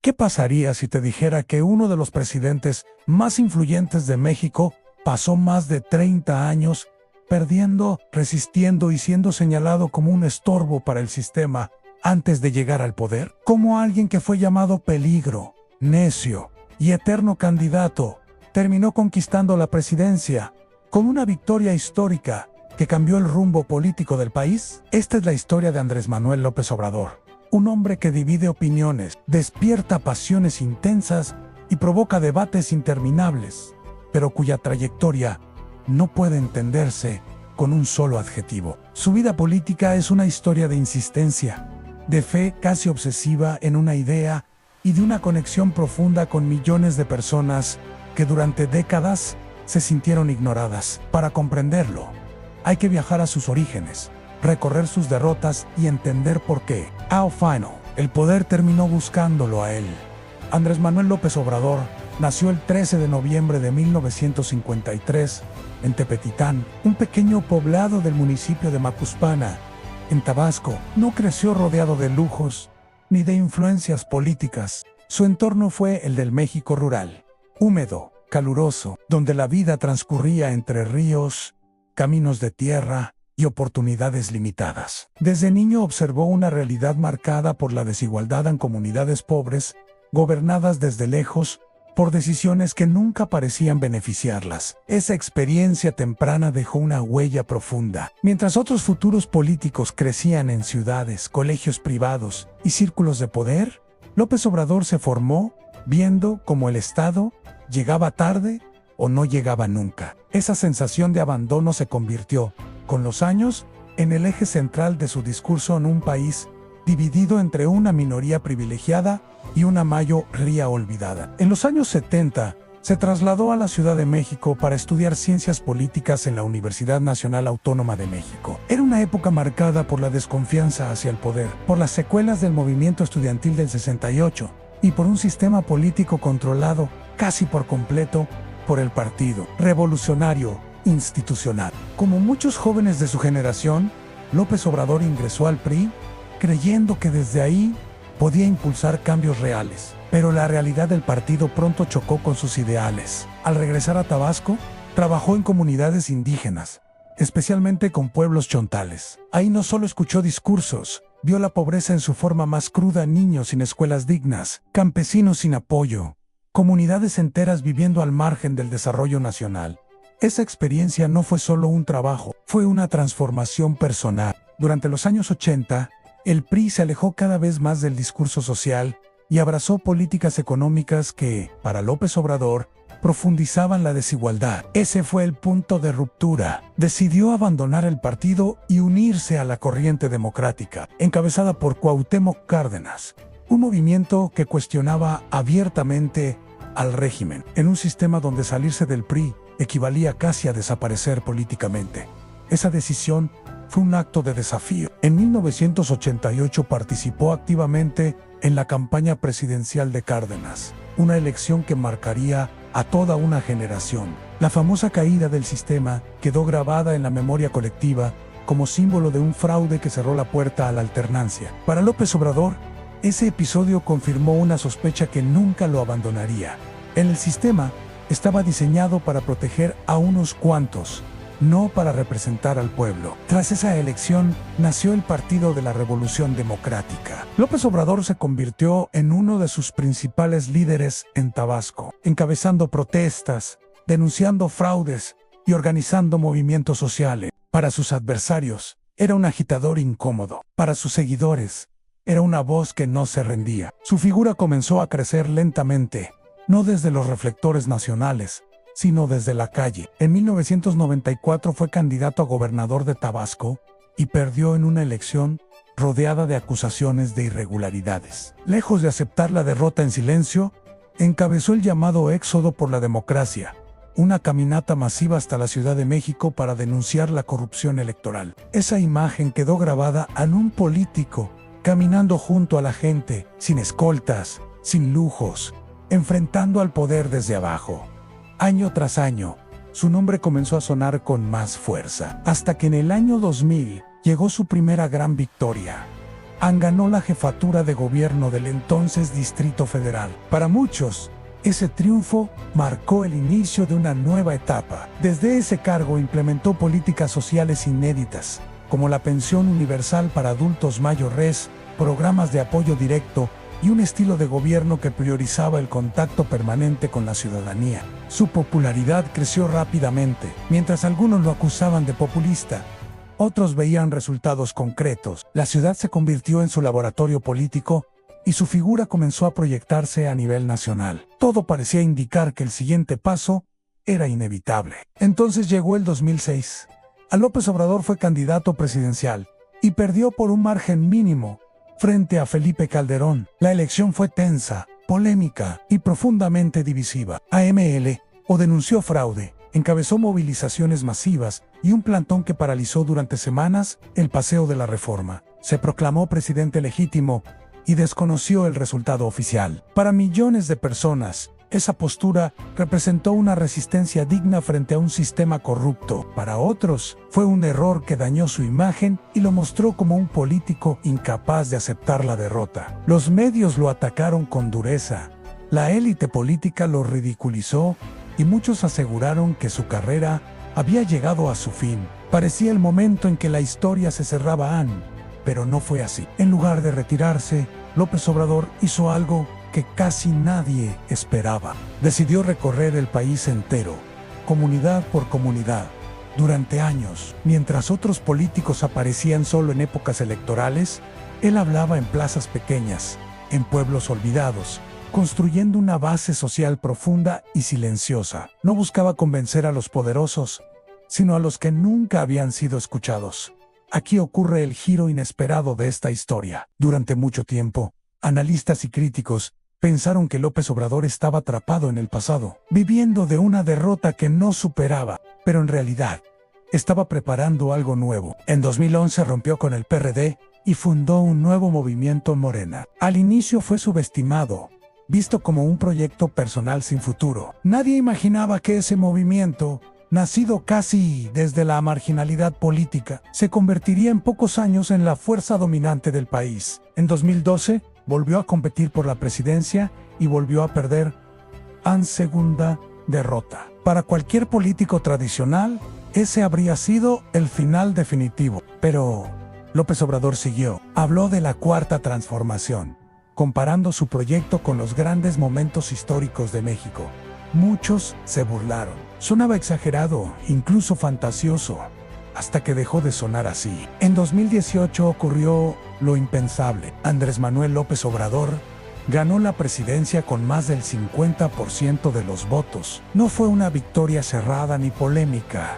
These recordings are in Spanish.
¿Qué pasaría si te dijera que uno de los presidentes más influyentes de México pasó más de 30 años perdiendo, resistiendo y siendo señalado como un estorbo para el sistema antes de llegar al poder? Como alguien que fue llamado peligro, necio y eterno candidato, terminó conquistando la presidencia con una victoria histórica que cambió el rumbo político del país. Esta es la historia de Andrés Manuel López Obrador, un hombre que divide opiniones, despierta pasiones intensas y provoca debates interminables, pero cuya trayectoria no puede entenderse con un solo adjetivo. Su vida política es una historia de insistencia, de fe casi obsesiva en una idea y de una conexión profunda con millones de personas que durante décadas se sintieron ignoradas. Para comprenderlo, hay que viajar a sus orígenes, recorrer sus derrotas y entender por qué. Al final, el poder terminó buscándolo a él. Andrés Manuel López Obrador nació el 13 de noviembre de 1953 en Tepetitán, un pequeño poblado del municipio de Macuspana, en Tabasco. No creció rodeado de lujos ni de influencias políticas. Su entorno fue el del México rural, húmedo, caluroso, donde la vida transcurría entre ríos, caminos de tierra y oportunidades limitadas. Desde niño observó una realidad marcada por la desigualdad en comunidades pobres, gobernadas desde lejos por decisiones que nunca parecían beneficiarlas. Esa experiencia temprana dejó una huella profunda. Mientras otros futuros políticos crecían en ciudades, colegios privados y círculos de poder, López Obrador se formó viendo cómo el Estado llegaba tarde o no llegaba nunca. Esa sensación de abandono se convirtió, con los años, en el eje central de su discurso en un país dividido entre una minoría privilegiada y una mayoría olvidada. En los años 70, se trasladó a la Ciudad de México para estudiar ciencias políticas en la Universidad Nacional Autónoma de México. Era una época marcada por la desconfianza hacia el poder, por las secuelas del movimiento estudiantil del 68 y por un sistema político controlado casi por completo por el Partido Revolucionario Institucional. Como muchos jóvenes de su generación, López Obrador ingresó al PRI creyendo que desde ahí podía impulsar cambios reales. Pero la realidad del partido pronto chocó con sus ideales. Al regresar a Tabasco, trabajó en comunidades indígenas, especialmente con pueblos chontales. Ahí no solo escuchó discursos, vio la pobreza en su forma más cruda: niños sin escuelas dignas, campesinos sin apoyo, comunidades enteras viviendo al margen del desarrollo nacional. Esa experiencia no fue solo un trabajo, fue una transformación personal. Durante los años 80, el PRI se alejó cada vez más del discurso social y abrazó políticas económicas que, para López Obrador, profundizaban la desigualdad. Ese fue el punto de ruptura. Decidió abandonar el partido y unirse a la corriente democrática, encabezada por Cuauhtémoc Cárdenas, un movimiento que cuestionaba abiertamente al régimen, en un sistema donde salirse del PRI equivalía casi a desaparecer políticamente. Esa decisión fue un acto de desafío. En 1988 participó activamente en la campaña presidencial de Cárdenas, una elección que marcaría a toda una generación. La famosa caída del sistema quedó grabada en la memoria colectiva como símbolo de un fraude que cerró la puerta a la alternancia. Para López Obrador, ese episodio confirmó una sospecha que nunca lo abandonaría. El sistema estaba diseñado para proteger a unos cuantos, no para representar al pueblo. Tras esa elección, nació el Partido de la Revolución Democrática. López Obrador se convirtió en uno de sus principales líderes en Tabasco, encabezando protestas, denunciando fraudes y organizando movimientos sociales. Para sus adversarios, era un agitador incómodo. Para sus seguidores, era una voz que no se rendía. Su figura comenzó a crecer lentamente, no desde los reflectores nacionales, sino desde la calle. En 1994 fue candidato a gobernador de Tabasco y perdió en una elección rodeada de acusaciones de irregularidades. Lejos de aceptar la derrota en silencio, encabezó el llamado Éxodo por la Democracia, una caminata masiva hasta la Ciudad de México para denunciar la corrupción electoral. Esa imagen quedó grabada en un político caminando junto a la gente, sin escoltas, sin lujos, enfrentando al poder desde abajo. Año tras año, su nombre comenzó a sonar con más fuerza, hasta que en el año 2000 llegó su primera gran victoria. ganó la jefatura de gobierno del entonces Distrito Federal. Para muchos, ese triunfo marcó el inicio de una nueva etapa. Desde ese cargo implementó políticas sociales inéditas, como la pensión universal para adultos mayores, programas de apoyo directo y un estilo de gobierno que priorizaba el contacto permanente con la ciudadanía. Su popularidad creció rápidamente, mientras algunos lo acusaban de populista. Otros veían resultados concretos. La ciudad se convirtió en su laboratorio político y su figura comenzó a proyectarse a nivel nacional. Todo parecía indicar que el siguiente paso era inevitable. Entonces llegó el 2006. López Obrador fue candidato presidencial y perdió por un margen mínimo frente a Felipe Calderón. La elección fue tensa, polémica y profundamente divisiva. AML denunció fraude, encabezó movilizaciones masivas y un plantón que paralizó durante semanas el paseo de la Reforma. Se proclamó presidente legítimo y desconoció el resultado oficial. Para millones de personas, esa postura representó una resistencia digna frente a un sistema corrupto. Para otros, fue un error que dañó su imagen y lo mostró como un político incapaz de aceptar la derrota. Los medios lo atacaron con dureza. La élite política lo ridiculizó y muchos aseguraron que su carrera había llegado a su fin. Parecía el momento en que la historia se cerraba, pero no fue así. En lugar de retirarse, López Obrador hizo algo que casi nadie esperaba. Decidió recorrer el país entero, comunidad por comunidad, durante años. Mientras otros políticos aparecían solo en épocas electorales, él hablaba en plazas pequeñas, en pueblos olvidados, construyendo una base social profunda y silenciosa. No buscaba convencer a los poderosos, sino a los que nunca habían sido escuchados. Aquí ocurre el giro inesperado de esta historia. Durante mucho tiempo, analistas y críticos pensaron que López Obrador estaba atrapado en el pasado, viviendo de una derrota que no superaba, pero en realidad estaba preparando algo nuevo. En 2011 rompió con el PRD y fundó un nuevo movimiento, Morena. Al inicio fue subestimado, visto como un proyecto personal sin futuro. Nadie imaginaba que ese movimiento, nacido casi desde la marginalidad política, se convertiría en pocos años en la fuerza dominante del país. En 2012, volvió a competir por la presidencia y volvió a perder. Segunda derrota. Para cualquier político tradicional, ese habría sido el final definitivo. Pero López Obrador siguió. Habló de la cuarta transformación, comparando su proyecto con los grandes momentos históricos de México. Muchos se burlaron. Sonaba exagerado, incluso fantasioso, hasta que dejó de sonar así. En 2018 ocurrió lo impensable. Andrés Manuel López Obrador ganó la presidencia con más del 50% de los votos. No fue una victoria cerrada ni polémica.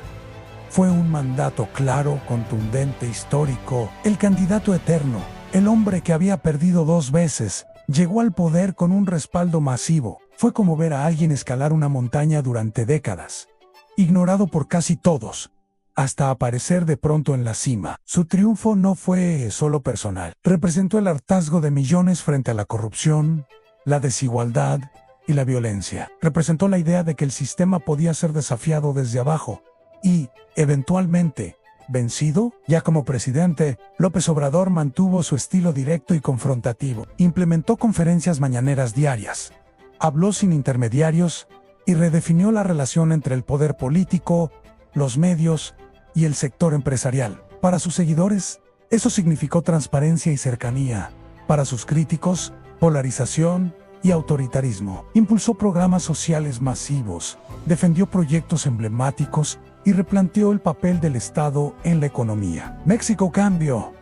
Fue un mandato claro, contundente, histórico. El candidato eterno, el hombre que había perdido 2 veces, llegó al poder con un respaldo masivo. Fue como ver a alguien escalar una montaña durante décadas, ignorado por casi todos, hasta aparecer de pronto en la cima. Su triunfo no fue solo personal. Representó el hartazgo de millones frente a la corrupción, la desigualdad y la violencia. Representó la idea de que el sistema podía ser desafiado desde abajo y, eventualmente, vencido. Ya como presidente, López Obrador mantuvo su estilo directo y confrontativo. Implementó conferencias mañaneras diarias, habló sin intermediarios y redefinió la relación entre el poder político, los medios y el sector empresarial. Para sus seguidores, eso significó transparencia y cercanía. Para sus críticos, polarización y autoritarismo. Impulsó programas sociales masivos, defendió proyectos emblemáticos y replanteó el papel del Estado en la economía. México cambió,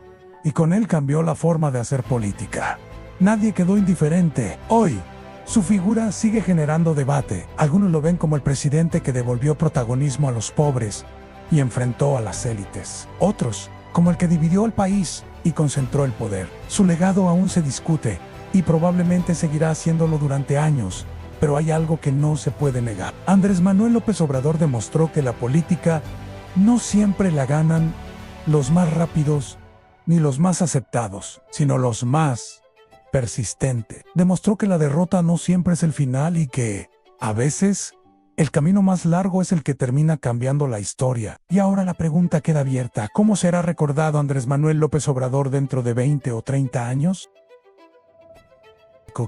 y con él cambió la forma de hacer política. Nadie quedó indiferente. Hoy, su figura sigue generando debate. Algunos lo ven como el presidente que devolvió protagonismo a los pobres y enfrentó a las élites. Otros, como el que dividió el país y concentró el poder. Su legado aún se discute y probablemente seguirá haciéndolo durante años, pero hay algo que no se puede negar. Andrés Manuel López Obrador demostró que la política no siempre la ganan los más rápidos ni los más aceptados, sino los más persistente. Demostró que la derrota no siempre es el final y que, a veces, El camino más largo es el que termina cambiando la historia. Y ahora la pregunta queda abierta: ¿cómo será recordado Andrés Manuel López Obrador dentro de 20 o 30 años?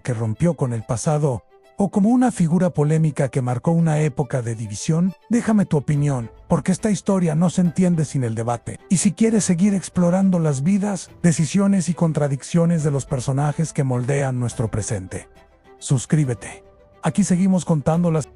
¿Que rompió con el pasado, o como una figura polémica que marcó una época de división? Déjame tu opinión, porque esta historia no se entiende sin el debate. Y si quieres seguir explorando las vidas, decisiones y contradicciones de los personajes que moldean nuestro presente, suscríbete. Aquí seguimos contando las